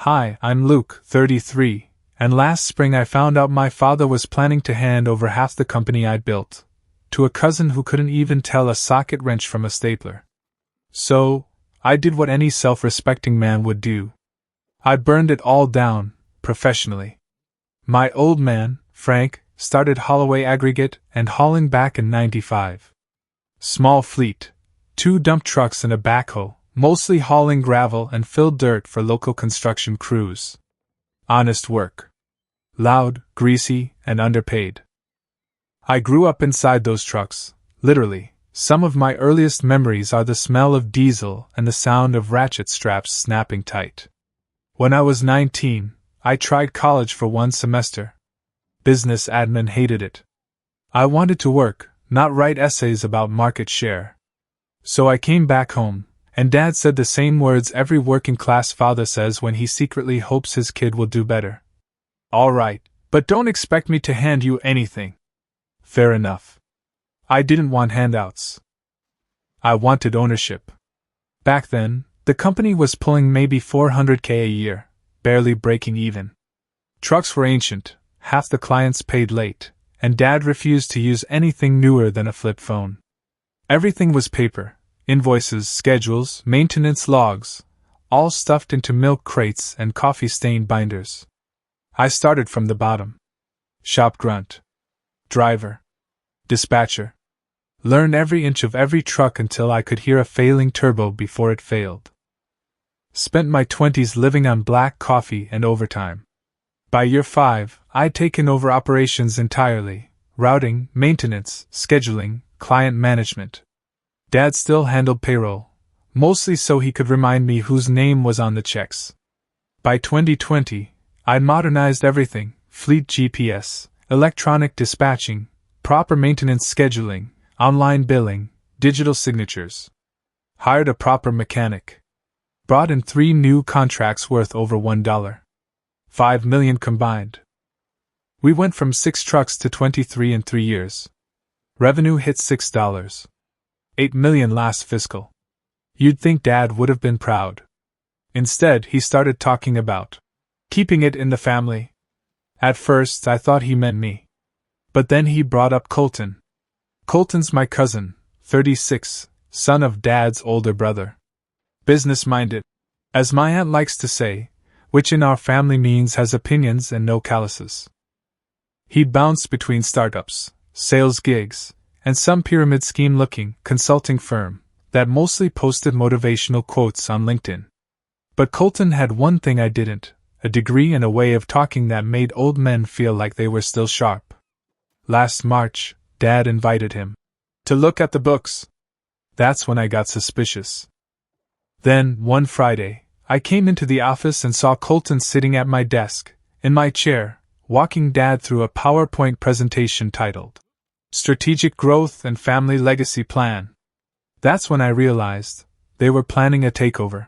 Hi, I'm Luke, 33, and last spring I found out my father was planning to hand over half the company I'd built to a cousin who couldn't even tell a socket wrench from a stapler. So, I did what any self-respecting man would do. I burned it all down, professionally. My old man, Frank, started Holloway Aggregate and hauling back in '95. Small fleet, 2 dump trucks and a backhoe, mostly hauling gravel and filled dirt for local construction crews. Honest work. Loud, greasy, and underpaid. I grew up inside those trucks, literally. Some of my earliest memories are the smell of diesel and the sound of ratchet straps snapping tight. When I was 19, I tried college for 1 semester. Business admin hated it. I wanted to work, not write essays about market share. So I came back home, and Dad said the same words every working-class father says when he secretly hopes his kid will do better. All right, but don't expect me to hand you anything. Fair enough. I didn't want handouts. I wanted ownership. Back then, the company was pulling maybe $400K a year, barely breaking even. Trucks were ancient, half the clients paid late, and Dad refused to use anything newer than a flip phone. Everything was paper. Invoices, schedules, maintenance logs, all stuffed into milk crates and coffee-stained binders. I started from the bottom. Shop grunt. Driver. Dispatcher. Learn every inch of every truck until I could hear a failing turbo before it failed. Spent my 20s living on black coffee and overtime. By year 5, I'd taken over operations entirely, routing, maintenance, scheduling, client management. Dad still handled payroll, mostly so he could remind me whose name was on the checks. By 2020, I'd modernized everything: fleet GPS, electronic dispatching, proper maintenance scheduling, online billing, digital signatures. Hired a proper mechanic. Brought in 3 new contracts worth over $1. $5 million combined. We went from 6 trucks to 23 in 3 years. Revenue hit $6. $8 million last fiscal. You'd think Dad would have been proud. Instead, he started talking about keeping it in the family. At first, I thought he meant me. But then he brought up Colton. Colton's my cousin, 36, son of Dad's older brother. Business-minded, as my aunt likes to say, which in our family means has opinions and no calluses. He'd bounced between startups, sales gigs, and some pyramid scheme-looking consulting firm that mostly posted motivational quotes on LinkedIn. But Colton had one thing I didn't: a degree and a way of talking that made old men feel like they were still sharp. Last March, Dad invited him to look at the books. That's when I got suspicious. Then, one Friday, I came into the office and saw Colton sitting at my desk, in my chair, walking Dad through a PowerPoint presentation titled Strategic Growth and Family Legacy Plan. That's when I realized they were planning a takeover.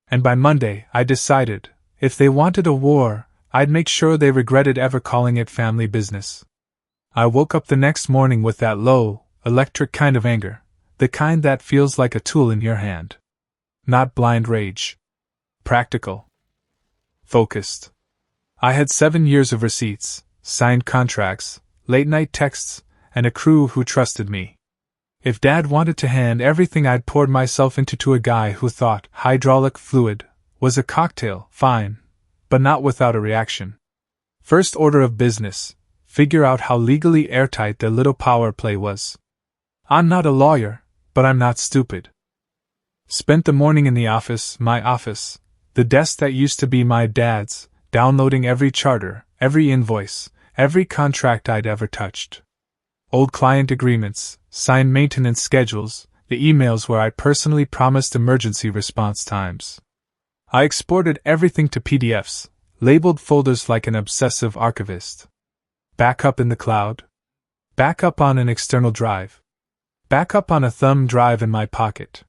And by Monday, I decided, if they wanted a war, I'd make sure they regretted ever calling it family business. I woke up the next morning with that low, electric kind of anger, the kind that feels like a tool in your hand. Not blind rage. Practical. Focused. I had 7 years of receipts, signed contracts, late-night texts, and a crew who trusted me. If Dad wanted to hand everything I'd poured myself into to a guy who thought hydraulic fluid was a cocktail, fine, but not without a reaction. First order of business: figure out how legally airtight their little power play was. I'm not a lawyer, but I'm not stupid. Spent the morning in the office, my office, the desk that used to be my dad's, downloading every charter, every invoice, every contract I'd ever touched. Old client agreements, signed maintenance schedules, the emails where I personally promised emergency response times. I exported everything to PDFs, labeled folders like an obsessive archivist. Backup in the cloud. Backup on an external drive. Backup on a thumb drive in my pocket.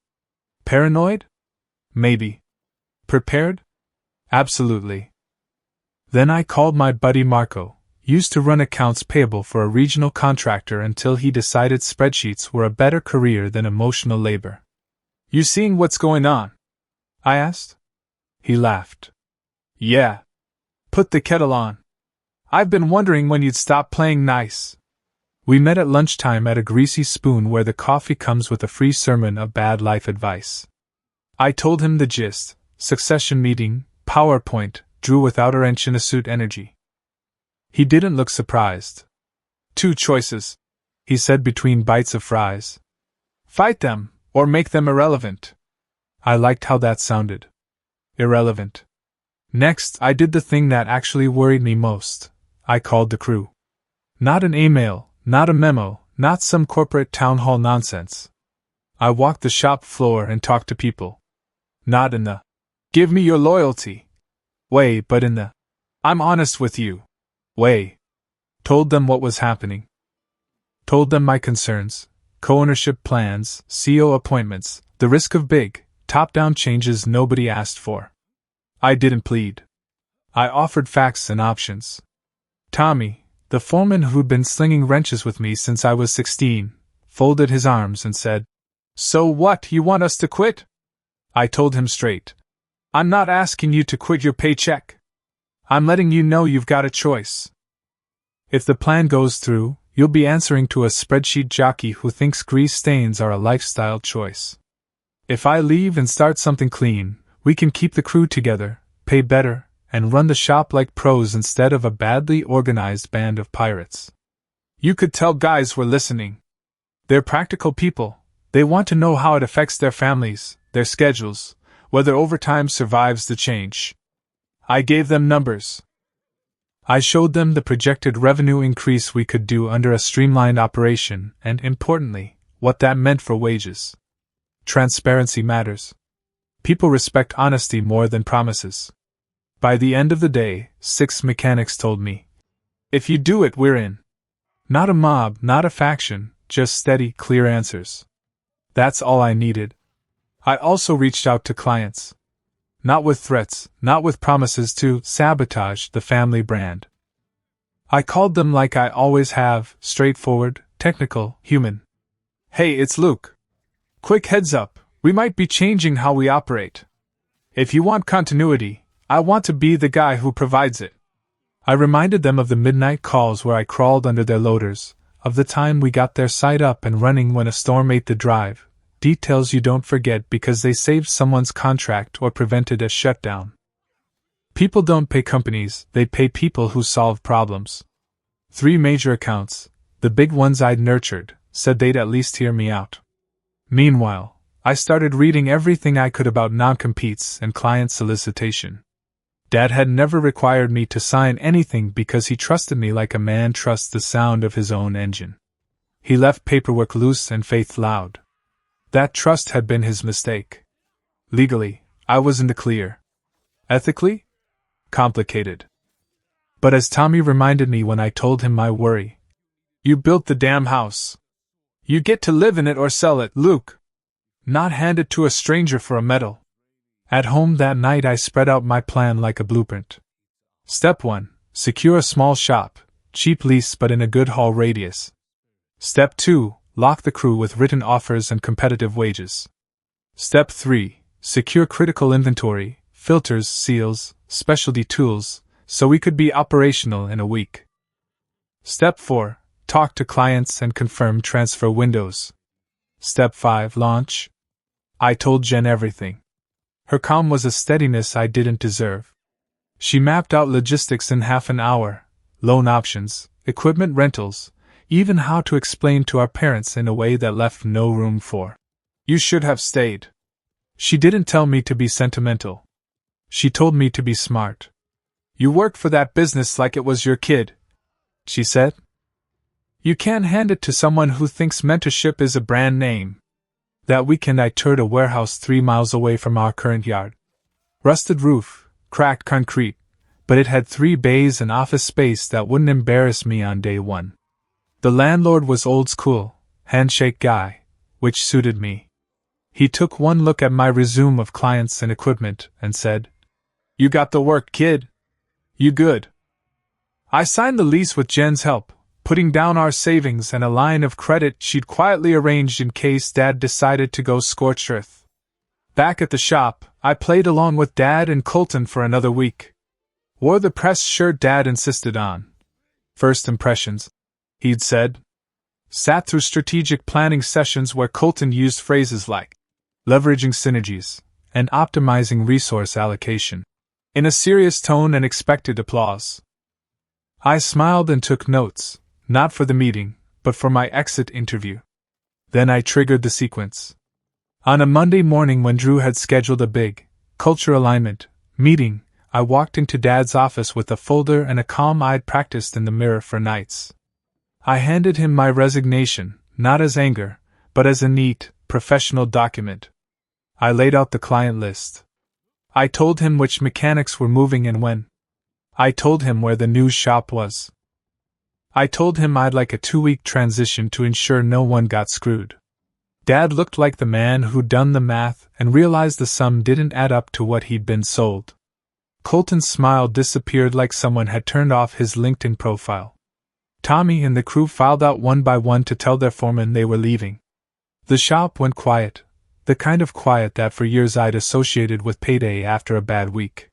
Paranoid? Maybe. Prepared? Absolutely. Then I called my buddy Marco, used to run accounts payable for a regional contractor until he decided spreadsheets were a better career than emotional labor. You seeing what's going on? I asked. He laughed. Yeah. Put the kettle on. I've been wondering when you'd stop playing nice. We met at lunchtime at a Greasy Spoon where the coffee comes with a free sermon of bad life advice. I told him the gist: succession meeting, PowerPoint, Drew without a wrench in a suit energy. He didn't look surprised. 2 choices, he said between bites of fries. Fight them, or make them irrelevant. I liked how that sounded. Irrelevant. Next, I did the thing that actually worried me most. I called the crew. Not an email, not a memo, not some corporate town hall nonsense. I walked the shop floor and talked to people. Not in the "give me your loyalty" way, but in the "I'm honest with you" way. Told them what was happening. Told them my concerns, co-ownership plans, CO appointments, the risk of big, top-down changes nobody asked for. I didn't plead. I offered facts and options. Tommy, the foreman who'd been slinging wrenches with me since I was 16, folded his arms and said, "So what, you want us to quit?" I told him straight. "I'm not asking you to quit your paycheck. I'm letting you know you've got a choice. If the plan goes through, you'll be answering to a spreadsheet jockey who thinks grease stains are a lifestyle choice. If I leave and start something clean, we can keep the crew together, pay better, and run the shop like pros instead of a badly organized band of pirates." You could tell guys were listening. They're practical people. They want to know how it affects their families, their schedules, whether overtime survives the change. I gave them numbers. I showed them the projected revenue increase we could do under a streamlined operation and, importantly, what that meant for wages. Transparency matters. People respect honesty more than promises. By the end of the day, 6 mechanics told me, "If you do it, we're in." Not a mob, not a faction, just steady, clear answers. That's all I needed. I also reached out to clients. Not with threats, not with promises to sabotage the family brand. I called them like I always have, straightforward, technical, human. "Hey, it's Luke. Quick heads up, we might be changing how we operate. If you want continuity, I want to be the guy who provides it." I reminded them of the midnight calls where I crawled under their loaders, of the time we got their site up and running when a storm ate the drive, details you don't forget because they saved someone's contract or prevented a shutdown. People don't pay companies, they pay people who solve problems. 3 major accounts, the big ones I'd nurtured, said they'd at least hear me out. Meanwhile, I started reading everything I could about non-competes and client solicitation. Dad had never required me to sign anything because he trusted me like a man trusts the sound of his own engine. He left paperwork loose and faith loud. That trust had been his mistake. Legally, I was in the clear. Ethically? Complicated. But as Tommy reminded me when I told him my worry, "You built the damn house. You get to live in it or sell it, Luke. Not hand it to a stranger for a medal." At home that night I spread out my plan like a blueprint. Step 1. Secure a small shop, cheap lease but in a good haul radius. Step 2. Lock the crew with written offers and competitive wages. Step 3. Secure critical inventory, filters, seals, specialty tools, so we could be operational in a week. Step 4. Talk to clients and confirm transfer windows. Step 5. Launch. I told Jen everything. Her calm was a steadiness I didn't deserve. She mapped out logistics in half an hour, loan options, equipment rentals, even how to explain to our parents in a way that left no room for "You should have stayed." She didn't tell me to be sentimental. She told me to be smart. "You worked for that business like it was your kid," she said. "You can't hand it to someone who thinks mentorship is a brand name." That weekend I toured a warehouse 3 miles away from our current yard. Rusted roof, cracked concrete, but it had 3 bays and office space that wouldn't embarrass me on day 1. The landlord was old school, handshake guy, which suited me. He took one look at my resume of clients and equipment and said, "You got the work, kid. You good." I signed the lease with Jen's help, putting down our savings and a line of credit she'd quietly arranged in case Dad decided to go scorched earth. Back at the shop, I played along with Dad and Colton for another week. Wore the pressed shirt Dad insisted on. First impressions, he'd said. Sat through strategic planning sessions where Colton used phrases like leveraging synergies and optimizing resource allocation in a serious tone and expected applause. I smiled and took notes, not for the meeting, but for my exit interview. Then I triggered the sequence. On a Monday morning when Drew had scheduled a big, culture alignment meeting, I walked into Dad's office with a folder and a calm I'd practiced in the mirror for nights. I handed him my resignation, not as anger, but as a neat, professional document. I laid out the client list. I told him which mechanics were moving and when. I told him where the new shop was. I told him I'd like a 2-week transition to ensure no one got screwed. Dad looked like the man who'd done the math and realized the sum didn't add up to what he'd been sold. Colton's smile disappeared like someone had turned off his LinkedIn profile. Tommy and the crew filed out one by one to tell their foreman they were leaving. The shop went quiet, the kind of quiet that for years I'd associated with payday after a bad week.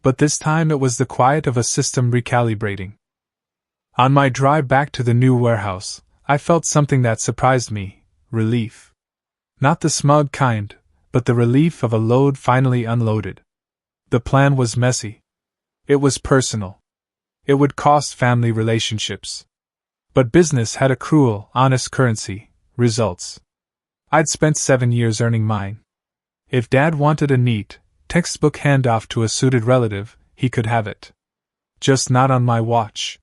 But this time it was the quiet of a system recalibrating. On my drive back to the new warehouse, I felt something that surprised me: relief. Not the smug kind, but the relief of a load finally unloaded. The plan was messy. It was personal. It would cost family relationships. But business had a cruel, honest currency: results. I'd spent 7 years earning mine. If Dad wanted a neat, textbook handoff to a suited relative, he could have it. Just not on my watch.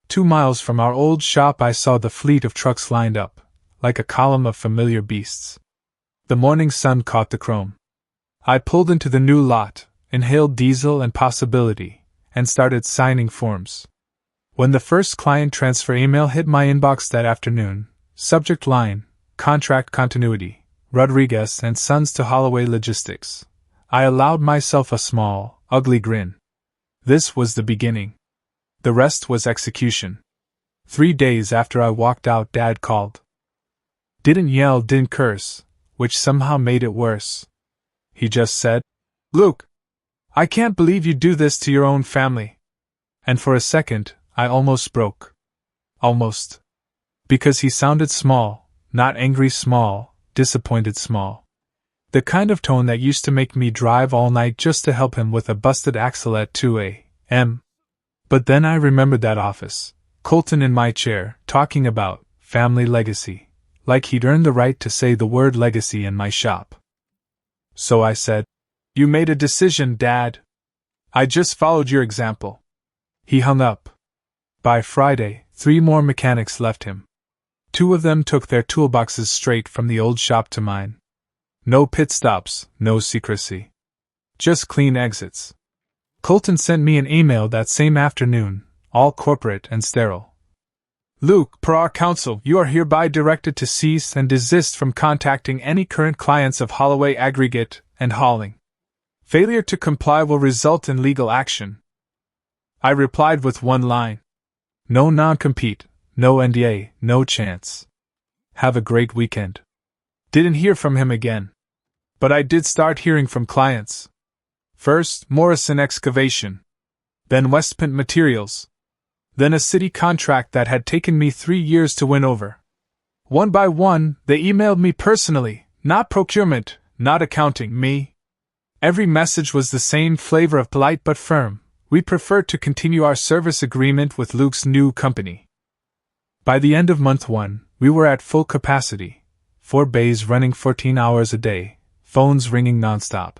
2 miles from our old shop I saw the fleet of trucks lined up, like a column of familiar beasts. The morning sun caught the chrome. I pulled into the new lot, inhaled diesel and possibility, and started signing forms. When the first client transfer email hit my inbox that afternoon, subject line, contract continuity, Rodriguez and Sons to Holloway Logistics, I allowed myself a small, ugly grin. This was the beginning. The rest was execution. 3 days after I walked out, Dad called. Didn't yell, didn't curse, which somehow made it worse. He just said, "Luke, I can't believe you do this to your own family." And for a second, I almost broke. Almost. Because he sounded small, not angry small, disappointed small. The kind of tone that used to make me drive all night just to help him with a busted axle at 2 a.m. But then I remembered that office, Colton in my chair, talking about family legacy, like he'd earned the right to say the word legacy in my shop. So I said, "You made a decision, Dad. I just followed your example." He hung up. By Friday, 3 more mechanics left him. 2 of them took their toolboxes straight from the old shop to mine. No pit stops, no secrecy. Just clean exits. Colton sent me an email that same afternoon, all corporate and sterile. "Luke, per our counsel, you are hereby directed to cease and desist from contacting any current clients of Holloway Aggregate and Hauling. Failure to comply will result in legal action." I replied with one line. No non-compete, no NDA, no chance. Have a great weekend. Didn't hear from him again. But I did start hearing from clients. First, Morrison Excavation. Then Westpint Materials. Then a city contract that had taken me 3 years to win over. One by one, they emailed me personally, not procurement, not accounting, me. Every message was the same flavor of polite but firm: we prefer to continue our service agreement with Luke's new company. By the end of month 1, we were at full capacity, 4 bays running 14 hours a day, phones ringing nonstop.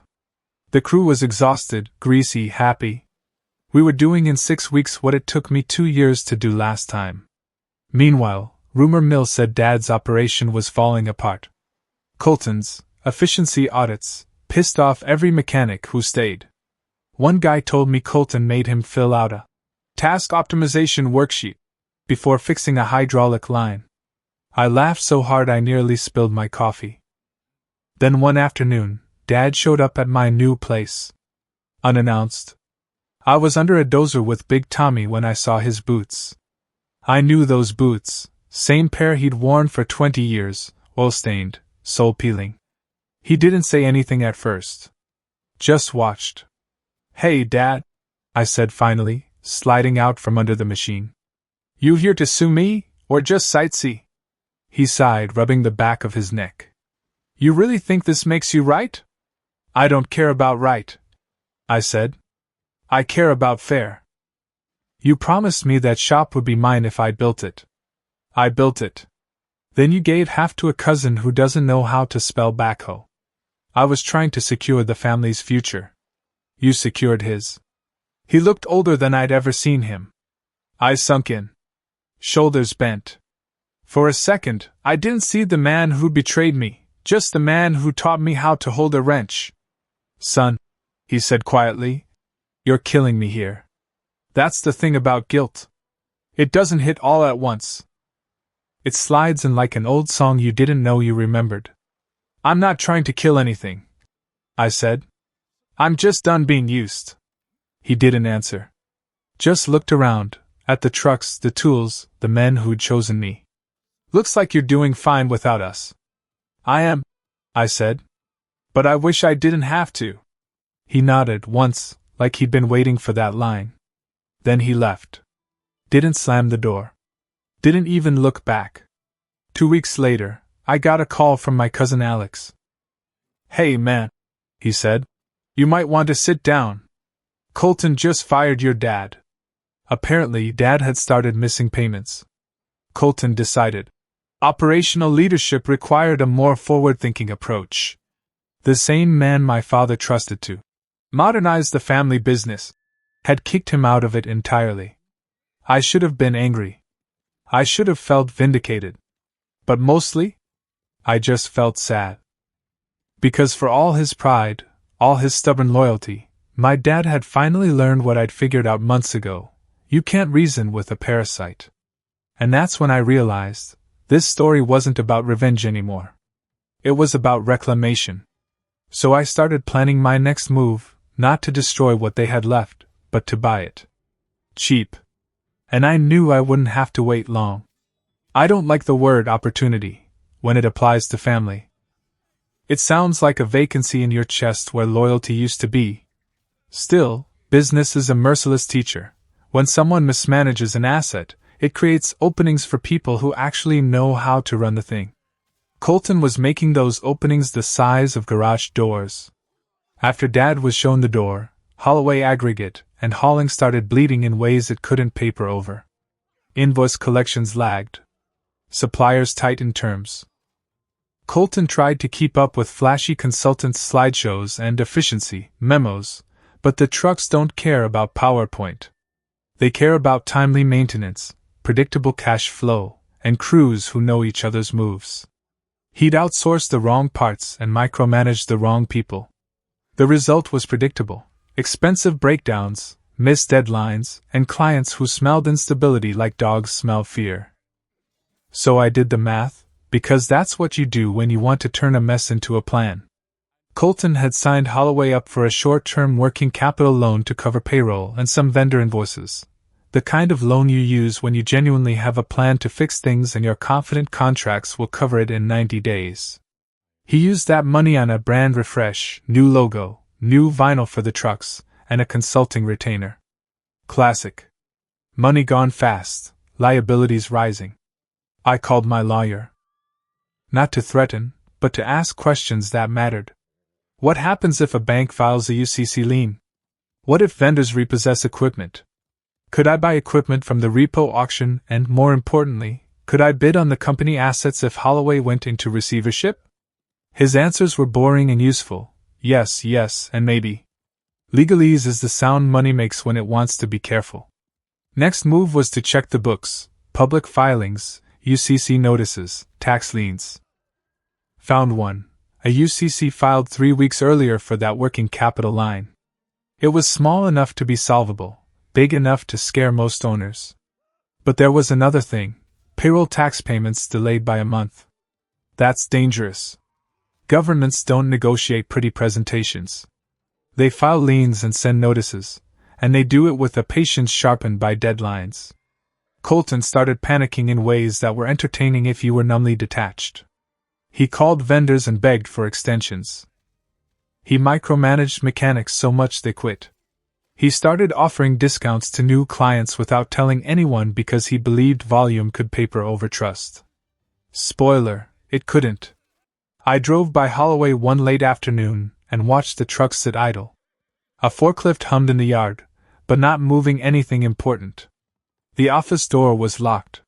The crew was exhausted, greasy, happy. We were doing in 6 weeks what it took me 2 years to do last time. Meanwhile, rumor mill said Dad's operation was falling apart. Colton's efficiency audits pissed off every mechanic who stayed. One guy told me Colton made him fill out a task optimization worksheet before fixing a hydraulic line. I laughed so hard I nearly spilled my coffee. Then one afternoon, Dad showed up at my new place. Unannounced. I was under a dozer with Big Tommy when I saw his boots. I knew those boots, same pair he'd worn for 20 years, oil-stained, sole-peeling. He didn't say anything at first. Just watched. "Hey, Dad," I said finally, sliding out from under the machine. You here to sue me, or just sightsee? He sighed, rubbing the back of his neck. You really think this makes you right? I don't care about right, I said. I care about fair. You promised me that shop would be mine if I built it. I built it. Then you gave half to a cousin who doesn't know how to spell backhoe. I was trying to secure the family's future. You secured his. He looked older than I'd ever seen him. Eyes sunk in. Shoulders bent. For a second, I didn't see the man who betrayed me, just the man who taught me how to hold a wrench. Son, he said quietly, you're killing me here. That's the thing about guilt. It doesn't hit all at once. It slides in like an old song you didn't know you remembered. I'm not trying to kill anything, I said. I'm just done being used. He didn't answer. Just looked around, at the trucks, the tools, the men who'd chosen me. Looks like you're doing fine without us. I am, I said. But I wish I didn't have to. He nodded once, like he'd been waiting for that line. Then he left. Didn't slam the door. Didn't even look back. 2 weeks later, I got a call from my cousin Alex. Hey man, he said. You might want to sit down. Colton just fired your dad. Apparently, Dad had started missing payments. Colton decided. Operational leadership required a more forward-thinking approach. The same man my father trusted to modernize the family business had kicked him out of it entirely. I should have been angry. I should have felt vindicated. But mostly, I just felt sad. Because for all his pride, all his stubborn loyalty, my dad had finally learned what I'd figured out months ago. You can't reason with a parasite. And that's when I realized, this story wasn't about revenge anymore. It was about reclamation. So I started planning my next move, not to destroy what they had left, but to buy it. Cheap. And I knew I wouldn't have to wait long. I don't like the word opportunity, when it applies to family. It sounds like a vacancy in your chest where loyalty used to be. Still, business is a merciless teacher. When someone mismanages an asset, it creates openings for people who actually know how to run the thing. Colton was making those openings the size of garage doors. After Dad was shown the door, Holloway aggregate and hauling started bleeding in ways it couldn't paper over. Invoice collections lagged. Suppliers tightened terms. Colton tried to keep up with flashy consultants' slideshows and efficiency memos, but the trucks don't care about PowerPoint. They care about timely maintenance, predictable cash flow, and crews who know each other's moves. He'd outsourced the wrong parts and micromanaged the wrong people. The result was predictable: expensive breakdowns, missed deadlines, and clients who smelled instability like dogs smell fear. So I did the math, because that's what you do when you want to turn a mess into a plan. Colton had signed Holloway up for a short-term working capital loan to cover payroll and some vendor invoices. The kind of loan you use when you genuinely have a plan to fix things and you're confident contracts will cover it in 90 days. He used that money on a brand refresh, new logo, new vinyl for the trucks, and a consulting retainer. Classic. Money gone fast, liabilities rising. I called my lawyer. Not to threaten, but to ask questions that mattered. What happens if a bank files a UCC lien? What if vendors repossess equipment? Could I buy equipment from the repo auction and, more importantly, could I bid on the company assets if Holloway went into receivership? His answers were boring and useful. Yes, yes, and maybe. Legalese is the sound money makes when it wants to be careful. Next move was to check the books, public filings, UCC notices, tax liens. Found one. A UCC filed 3 weeks earlier for that working capital line. It was small enough to be solvable, big enough to scare most owners. But there was another thing: payroll tax payments delayed by a month. That's dangerous. Governments don't negotiate pretty presentations. They file liens and send notices, and they do it with a patience sharpened by deadlines. Colton started panicking in ways that were entertaining if you were numbly detached. He called vendors and begged for extensions. He micromanaged mechanics so much they quit. He started offering discounts to new clients without telling anyone because he believed volume could paper over trust. Spoiler, it couldn't. I drove by Holloway one late afternoon and watched the truck sit idle. A forklift hummed in the yard, but not moving anything important. The office door was locked.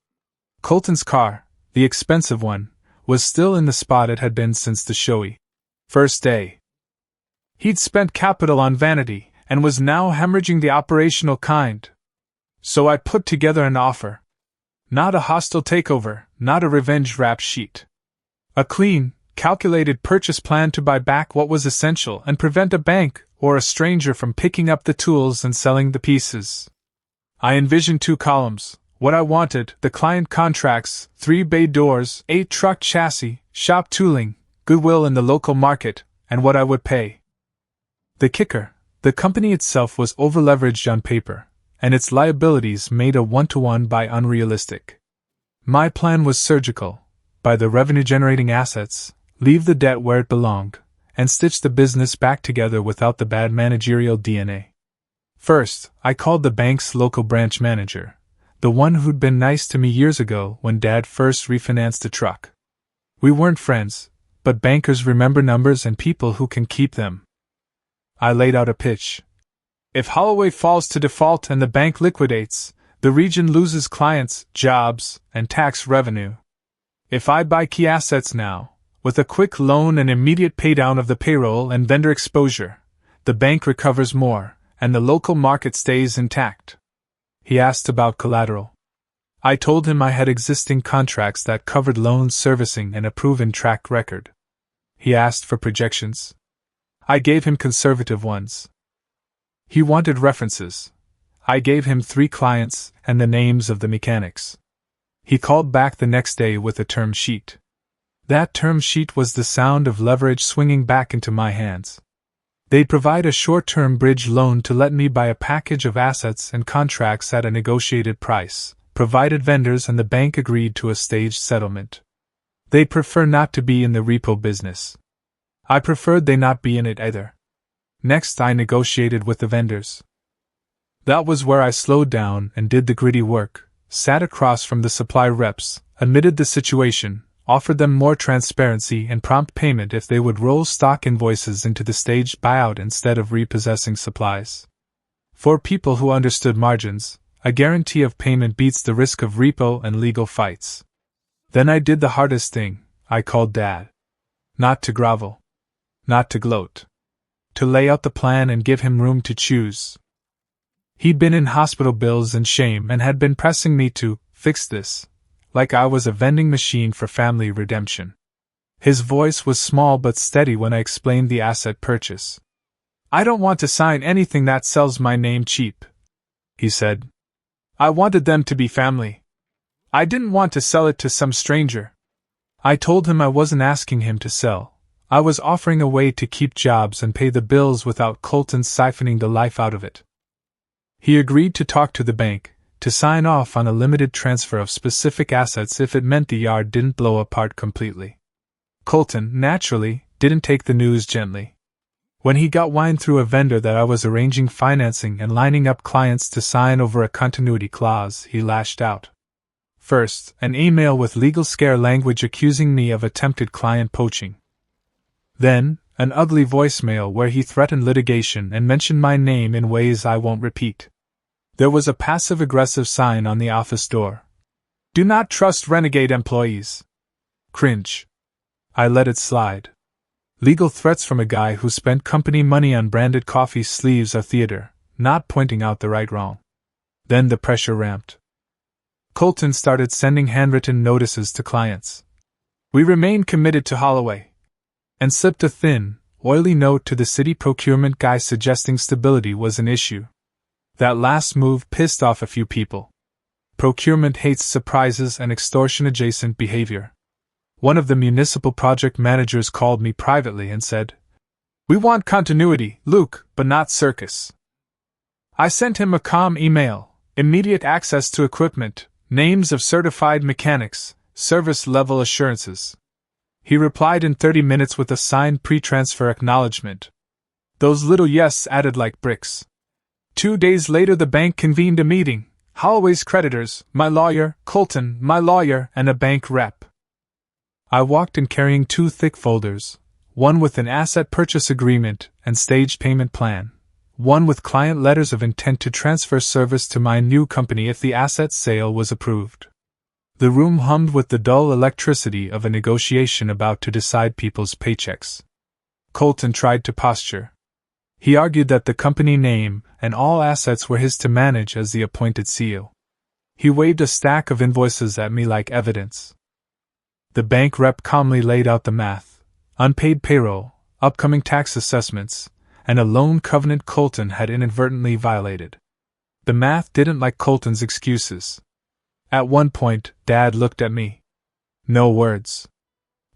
Colton's car, the expensive one, was still in the spot it had been since the showy first day. He'd spent capital on vanity and was now hemorrhaging the operational kind. So I put together an offer. Not a hostile takeover, not a revenge rap sheet. A clean, calculated purchase plan to buy back what was essential and prevent a bank or a stranger from picking up the tools and selling the pieces. I envisioned 2 columns. What I wanted, the client contracts, 3 bay doors, 8 truck chassis, shop tooling, goodwill in the local market, and what I would pay. The kicker, the company itself was overleveraged on paper, and its liabilities made a 1-to-1 buy unrealistic. My plan was surgical: buy the revenue-generating assets, leave the debt where it belonged, and stitch the business back together without the bad managerial DNA. First, I called the bank's local branch manager, the one who'd been nice to me years ago when Dad first refinanced the truck. We weren't friends, but bankers remember numbers and people who can keep them. I laid out a pitch. If Holloway falls to default and the bank liquidates, the region loses clients, jobs, and tax revenue. If I buy key assets now, with a quick loan and immediate paydown of the payroll and vendor exposure, the bank recovers more, and the local market stays intact. He asked about collateral. I told him I had existing contracts that covered loan servicing and a proven track record. He asked for projections. I gave him conservative ones. He wanted references. I gave him 3 clients and the names of the mechanics. He called back the next day with a term sheet. That term sheet was the sound of leverage swinging back into my hands. They'd provide a short-term bridge loan to let me buy a package of assets and contracts at a negotiated price, provided vendors and the bank agreed to a staged settlement. They'd prefer not to be in the repo business. I preferred they not be in it either. Next, I negotiated with the vendors. That was where I slowed down and did the gritty work, sat across from the supply reps, admitted the situation, offered them more transparency and prompt payment if they would roll stock invoices into the staged buyout instead of repossessing supplies. For people who understood margins, a guarantee of payment beats the risk of repo and legal fights. Then I did the hardest thing. I called Dad. Not to grovel. Not to gloat. To lay out the plan and give him room to choose. He'd been in hospital bills and shame and had been pressing me to fix this, like I was a vending machine for family redemption. His voice was small but steady when I explained the asset purchase. I don't want to sign anything that sells my name cheap, he said. I wanted them to be family. I didn't want to sell it to some stranger. I told him I wasn't asking him to sell. I was offering a way to keep jobs and pay the bills without Colton siphoning the life out of it. He agreed to talk to the bank, to sign off on a limited transfer of specific assets if it meant the yard didn't blow apart completely. Colton, naturally, didn't take the news gently. When he got wine through a vendor that I was arranging financing and lining up clients to sign over a continuity clause, he lashed out. First, an email with legal scare language accusing me of attempted client poaching. Then, an ugly voicemail where he threatened litigation and mentioned my name in ways I won't repeat. There was a passive-aggressive sign on the office door. Do not trust renegade employees. Cringe. I let it slide. Legal threats from a guy who spent company money on branded coffee sleeves are theater, not pointing out the right wrong. Then the pressure ramped. Colton started sending handwritten notices to clients. We remain committed to Holloway. And slipped a thin, oily note to the city procurement guy suggesting stability was an issue. That last move pissed off a few people. Procurement hates surprises and extortion-adjacent behavior. One of the municipal project managers called me privately and said, "We want continuity, Luke, but not circus." I sent him a calm email, immediate access to equipment, names of certified mechanics, service-level assurances. He replied in 30 minutes with a signed pre-transfer acknowledgement. Those little yes added like bricks. 2 days later, the bank convened a meeting. Holloway's creditors, my lawyer, Colton, my lawyer, and a bank rep. I walked in carrying 2 thick folders, one with an asset purchase agreement and staged payment plan, one with client letters of intent to transfer service to my new company if the asset sale was approved. The room hummed with the dull electricity of a negotiation about to decide people's paychecks. Colton tried to posture. He argued that the company name and all assets were his to manage as the appointed CEO. He waved a stack of invoices at me like evidence. The bank rep calmly laid out the math: unpaid payroll, upcoming tax assessments, and a loan covenant Colton had inadvertently violated. The math didn't like Colton's excuses. At one point, Dad looked at me. No words.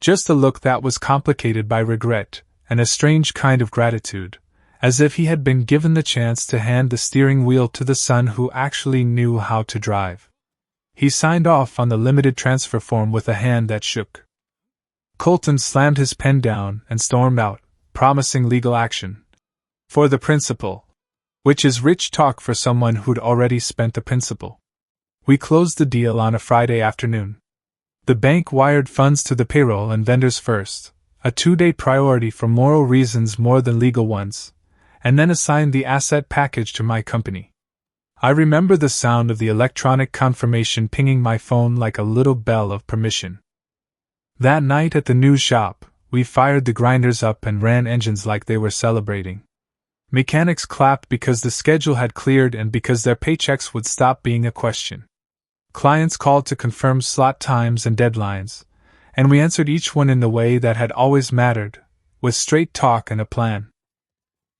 Just a look that was complicated by regret and a strange kind of gratitude, as if he had been given the chance to hand the steering wheel to the son who actually knew how to drive. He signed off on the limited transfer form with a hand that shook. Colton slammed his pen down and stormed out, promising legal action. For the principal. Which is rich talk for someone who'd already spent the principal. We closed the deal on a Friday afternoon. The bank wired funds to the payroll and vendors first, a 2-day priority for moral reasons more than legal ones, and then assigned the asset package to my company. I remember the sound of the electronic confirmation pinging my phone like a little bell of permission. That night at the new shop, we fired the grinders up and ran engines like they were celebrating. Mechanics clapped because the schedule had cleared and because their paychecks would stop being a question. Clients called to confirm slot times and deadlines, and we answered each one in the way that had always mattered, with straight talk and a plan.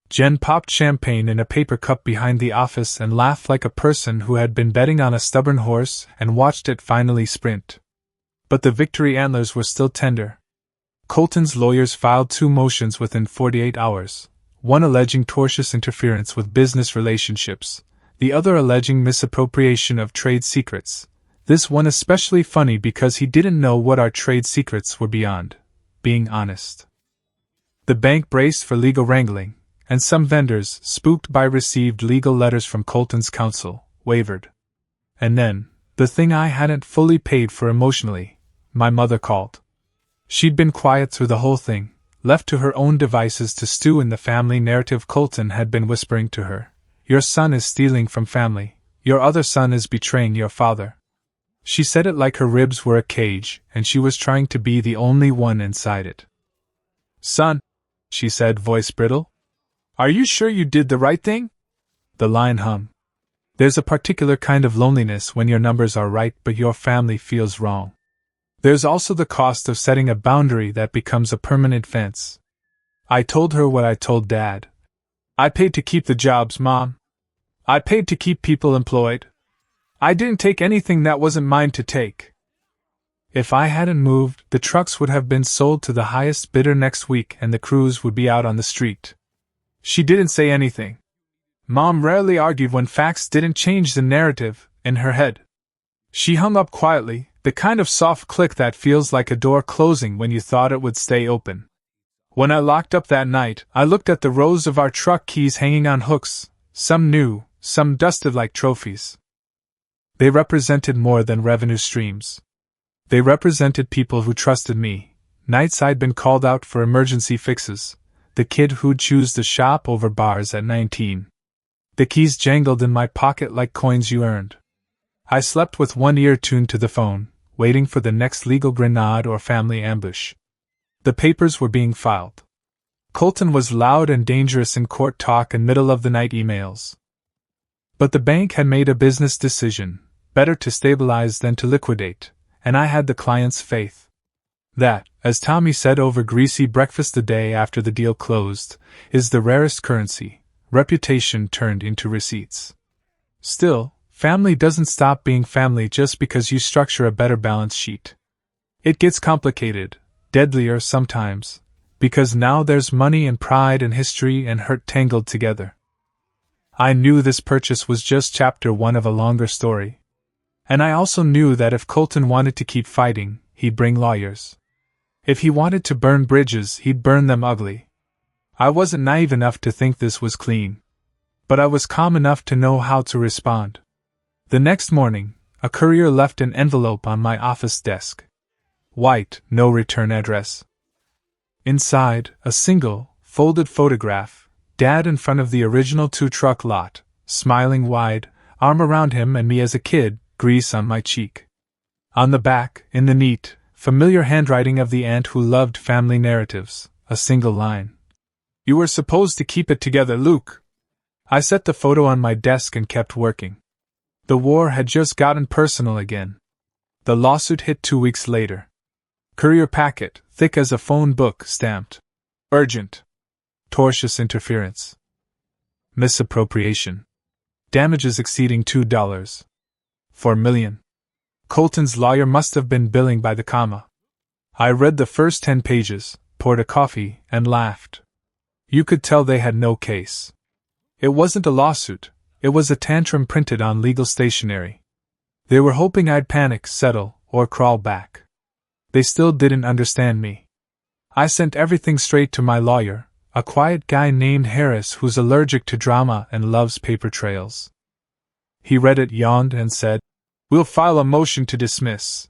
Jen popped champagne in a paper cup behind the office and laughed like a person who had been betting on a stubborn horse and watched it finally sprint. But the victory antlers were still tender. Colton's lawyers filed 2 motions within 48 hours, one alleging tortious interference with business relationships, the other alleging misappropriation of trade secrets, this one especially funny because he didn't know what our trade secrets were beyond being honest. The bank braced for legal wrangling, and some vendors, spooked by received legal letters from Colton's counsel, wavered. And then, the thing I hadn't fully paid for emotionally, my mother called. She'd been quiet through the whole thing, left to her own devices to stew in the family narrative Colton had been whispering to her. Your son is stealing from family. Your other son is betraying your father. She said it like her ribs were a cage, and she was trying to be the only one inside it. Son, she said, voice brittle. Are you sure you did the right thing? The line hung. There's a particular kind of loneliness when your numbers are right but your family feels wrong. There's also the cost of setting a boundary that becomes a permanent fence. I told her what I told Dad. I paid to keep the jobs, Mom. I paid to keep people employed. I didn't take anything that wasn't mine to take. If I hadn't moved, the trucks would have been sold to the highest bidder next week and the crews would be out on the street. She didn't say anything. Mom rarely argued when facts didn't change the narrative in her head. She hung up quietly, the kind of soft click that feels like a door closing when you thought it would stay open. When I locked up that night, I looked at the rows of our truck keys hanging on hooks, some new, some dusted like trophies. They represented more than revenue streams. They represented people who trusted me, nights I'd been called out for emergency fixes, the kid who'd choose the shop over bars at 19. The keys jangled in my pocket like coins you earned. I slept with one ear tuned to the phone, waiting for the next legal grenade or family ambush. The papers were being filed. Colton was loud and dangerous in court talk and middle-of-the-night emails. But the bank had made a business decision, better to stabilize than to liquidate, and I had the client's faith. That, as Tommy said over greasy breakfast the day after the deal closed, is the rarest currency, reputation turned into receipts. Still, family doesn't stop being family just because you structure a better balance sheet. It gets complicated, deadlier sometimes, because now there's money and pride and history and hurt tangled together. I knew this purchase was just chapter 1 of a longer story. And I also knew that if Colton wanted to keep fighting, he'd bring lawyers. If he wanted to burn bridges, he'd burn them ugly. I wasn't naive enough to think this was clean. but I was calm enough to know how to respond. The next morning, a courier left an envelope on my office desk. White, no return address. Inside, a single, folded photograph, Dad in front of the original 2-truck lot, smiling wide, arm around him and me as a kid, grease on my cheek. On the back, in the neat, familiar handwriting of the aunt who loved family narratives, a single line. "You were supposed to keep it together, Luke." I set the photo on my desk and kept working. The war had just gotten personal again. The lawsuit hit 2 weeks later. Courier packet, thick as a phone book, stamped. Urgent. Tortious interference. Misappropriation. Damages exceeding $2.4 million. Colton's lawyer must have been billing by the comma. I read the first 10 pages, poured a coffee, and laughed. You could tell they had no case. It wasn't a lawsuit, it was a tantrum printed on legal stationery. They were hoping I'd panic, settle, or crawl back. They still didn't understand me. I sent everything straight to my lawyer, a quiet guy named Harris who's allergic to drama and loves paper trails. He read it, yawned, and said, "We'll file a motion to dismiss.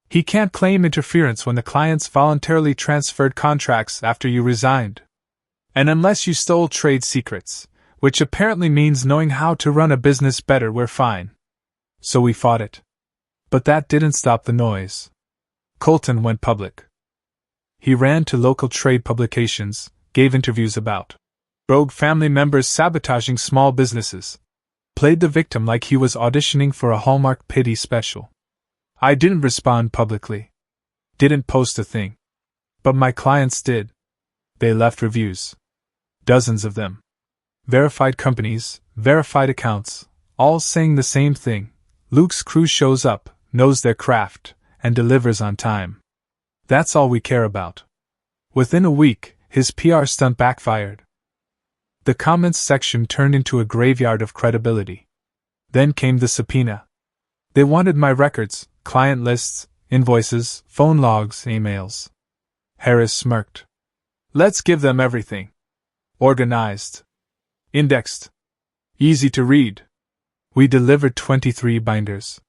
He can't claim interference when the clients voluntarily transferred contracts after you resigned. And unless you stole trade secrets, which apparently means knowing how to run a business better, we're fine." So we fought it. But that didn't stop the noise. Colton went public. He ran to local trade publications, gave interviews about rogue family members sabotaging small businesses, played the victim like he was auditioning for a Hallmark pity special. I didn't respond publicly. Didn't post a thing. But my clients did. They left reviews. Dozens of them. Verified companies, verified accounts, all saying the same thing. Luke's crew shows up, knows their craft, and delivers on time. That's all we care about. Within a week, his PR stunt backfired. The comments section turned into a graveyard of credibility. Then came the subpoena. They wanted my records, client lists, invoices, phone logs, emails. Harris smirked. "Let's give them everything. Organized. Indexed. Easy to read." We delivered 23 binders.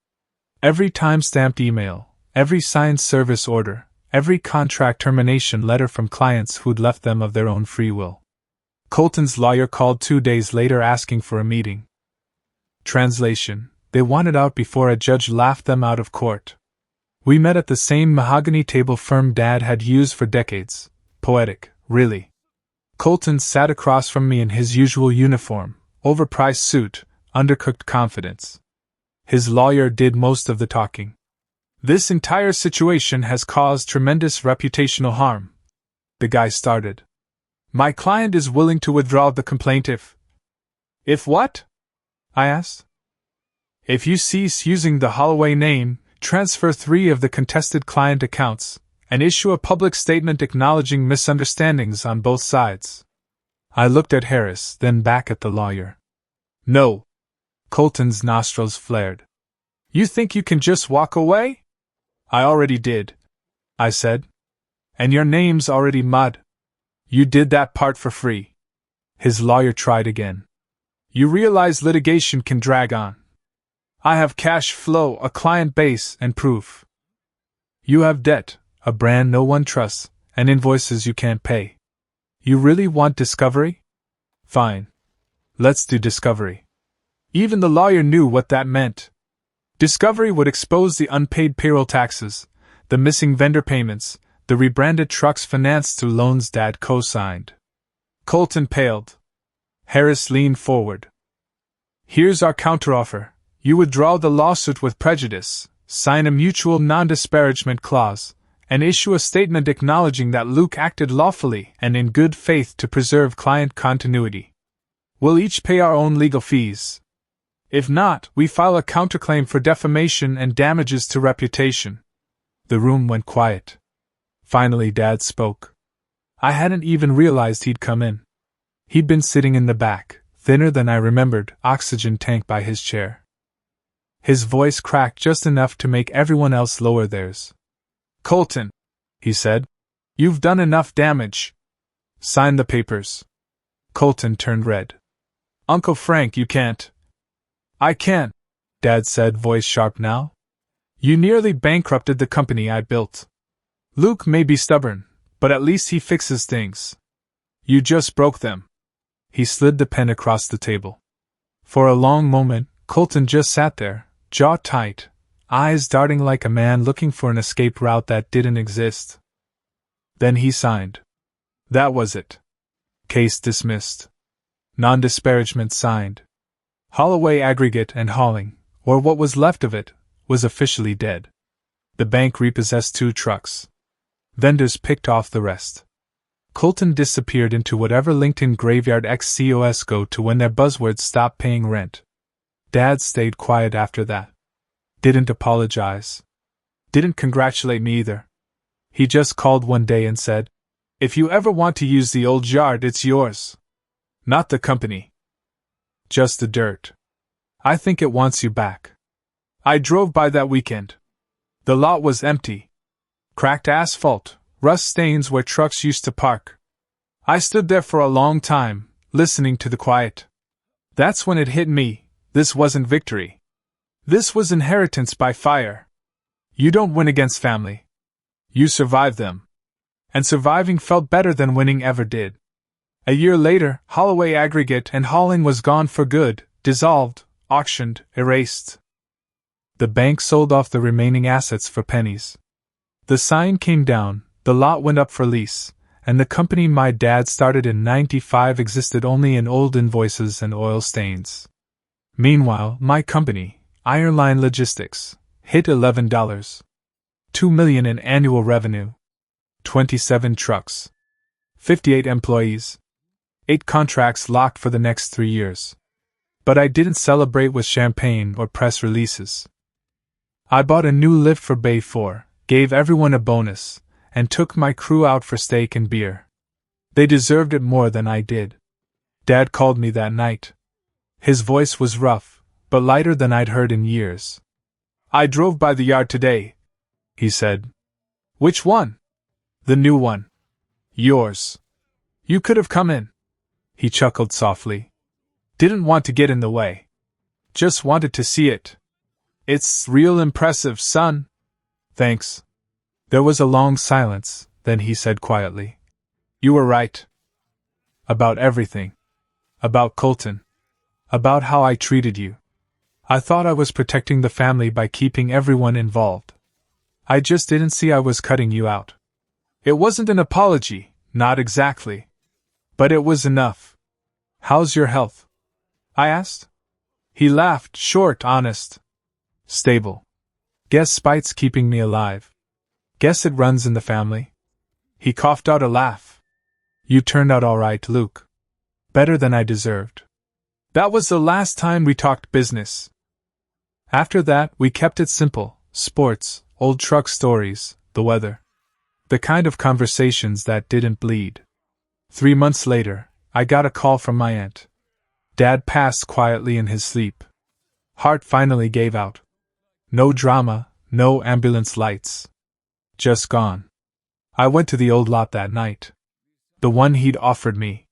Every time-stamped email, every signed service order, every contract termination letter from clients who'd left them of their own free will. Colton's lawyer called 2 days later asking for a meeting. Translation: they wanted out before a judge laughed them out of court. We met at the same mahogany table firm Dad had used for decades. Poetic, really. Colton sat across from me in his usual uniform, overpriced suit, undercooked confidence. His lawyer did most of the talking. "This entire situation has caused tremendous reputational harm," the guy started. "My client is willing to withdraw the complaint if what?" I asked. "If you cease using the Holloway name, transfer 3 of the contested client accounts, and issue a public statement acknowledging misunderstandings on both sides." I looked at Harris, then back at the lawyer. "No." Colton's nostrils flared. "You think you can just walk away?" "I already did," I said. "And your name's already mud. You did that part for free." His lawyer tried again. "You realize litigation can drag on. I have cash flow, a client base, and proof. You have debt, a brand no one trusts, and invoices you can't pay. You really want discovery? Fine. Let's do discovery." Even the lawyer knew what that meant. Discovery would expose the unpaid payroll taxes, the missing vendor payments, the rebranded trucks financed through loans Dad co-signed. Colton paled. Harris leaned forward. "Here's our counteroffer. You withdraw the lawsuit with prejudice, sign a mutual non-disparagement clause, and issue a statement acknowledging that Luke acted lawfully and in good faith to preserve client continuity. We'll each pay our own legal fees. If not, we file a counterclaim for defamation and damages to reputation." The room went quiet. Finally, Dad spoke. I hadn't even realized he'd come in. He'd been sitting in the back, thinner than I remembered, oxygen tank by his chair. His voice cracked just enough to make everyone else lower theirs. "Colton," he said, "you've done enough damage. Sign the papers." Colton turned red. Uncle Frank, you can't. I can't, Dad said, voice sharp now. You nearly bankrupted the company I built. Luke may be stubborn, but at least he fixes things. You just broke them. He slid the pen across the table. For a long moment, Colton just sat there, jaw tight, eyes darting like a man looking for an escape route that didn't exist. Then he signed. That was it. Case dismissed. Non-disparagement signed. Holloway Aggregate and Hauling, or what was left of it, was officially dead. The bank repossessed 2 trucks. Vendors picked off the rest. Colton disappeared into whatever LinkedIn graveyard XCOS go to when their buzzwords stopped paying rent. Dad stayed quiet after that. Didn't apologize. Didn't congratulate me either. He just called one day and said, "If you ever want to use the old yard, it's yours. Not the company. Just the dirt. I think it wants you back." I drove by that weekend. The lot was empty. Cracked asphalt, rust stains where trucks used to park. I stood there for a long time, listening to the quiet. That's when it hit me, this wasn't victory. This was inheritance by fire. You don't win against family. You survive them. And surviving felt better than winning ever did. A year later, Holloway Aggregate and Hauling was gone for good, dissolved, auctioned, erased. The bank sold off the remaining assets for pennies. The sign came down, the lot went up for lease, and the company my dad started in '95 existed only in old invoices and oil stains. Meanwhile, my company, Ironline Logistics, hit $11. $2 million in annual revenue. 27 trucks. 58 employees. 8 contracts locked for the next 3 years. But I didn't celebrate with champagne or press releases. I bought a new lift for Bay 4, gave everyone a bonus, and took my crew out for steak and beer. They deserved it more than I did. Dad called me that night. His voice was rough, but lighter than I'd heard in years. "I drove by the yard today," he said. "Which one?" "The new one. Yours. You could have come in." He chuckled softly. "Didn't want to get in the way. Just wanted to see it. It's real impressive, son." "Thanks." There was a long silence, then he said quietly, "You were right. About everything. About Colton. About how I treated you. I thought I was protecting the family by keeping everyone involved. I just didn't see I was cutting you out. It wasn't an apology, not exactly. But it was enough. How's your health?" I asked. He laughed, short, honest. "Stable. Guess spite's keeping me alive. Guess it runs in the family." He coughed out a laugh. "You turned out all right, Luke. Better than I deserved." That was the last time we talked business. After that, we kept it simple: sports, old truck stories, the weather. The kind of conversations that didn't bleed. 3 months later, I got a call from my aunt. Dad passed quietly in his sleep. Heart finally gave out. No drama, no ambulance lights. Just gone. I went to the old lot that night. The one he'd offered me.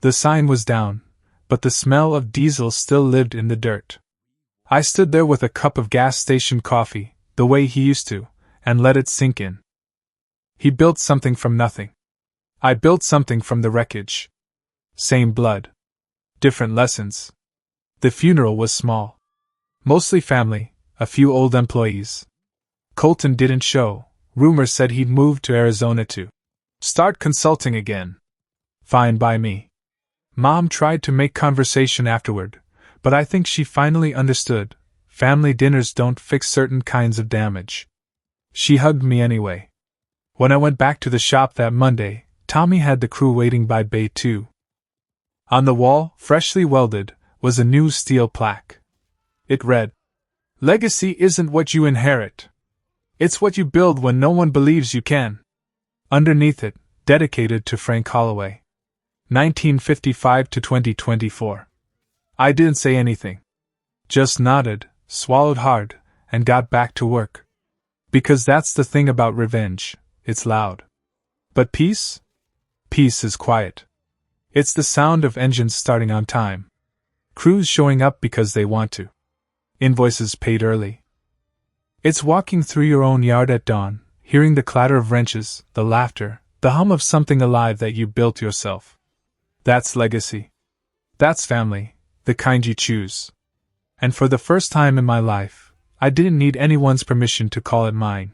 The sign was down, but the smell of diesel still lived in the dirt. I stood there with a cup of gas station coffee, the way he used to, and let it sink in. He built something from nothing. I built something from the wreckage. Same blood. Different lessons. The funeral was small. Mostly family, a few old employees. Colton didn't show. Rumors said he'd moved to Arizona to start consulting again. Fine by me. Mom tried to make conversation afterward, but I think she finally understood. Family dinners don't fix certain kinds of damage. She hugged me anyway. When I went back to the shop that Monday, Tommy had the crew waiting by Bay 2. On the wall, freshly welded, was a new steel plaque. It read, "Legacy isn't what you inherit. It's what you build when no one believes you can." Underneath it, dedicated to Frank Holloway. 1955 to 2024. I didn't say anything. Just nodded, swallowed hard, and got back to work. Because that's the thing about revenge, it's loud. But peace? Peace is quiet. It's the sound of engines starting on time. Crews showing up because they want to. Invoices paid early. It's walking through your own yard at dawn, hearing the clatter of wrenches, the laughter, the hum of something alive that you built yourself. That's legacy. That's family, the kind you choose. And for the first time in my life, I didn't need anyone's permission to call it mine.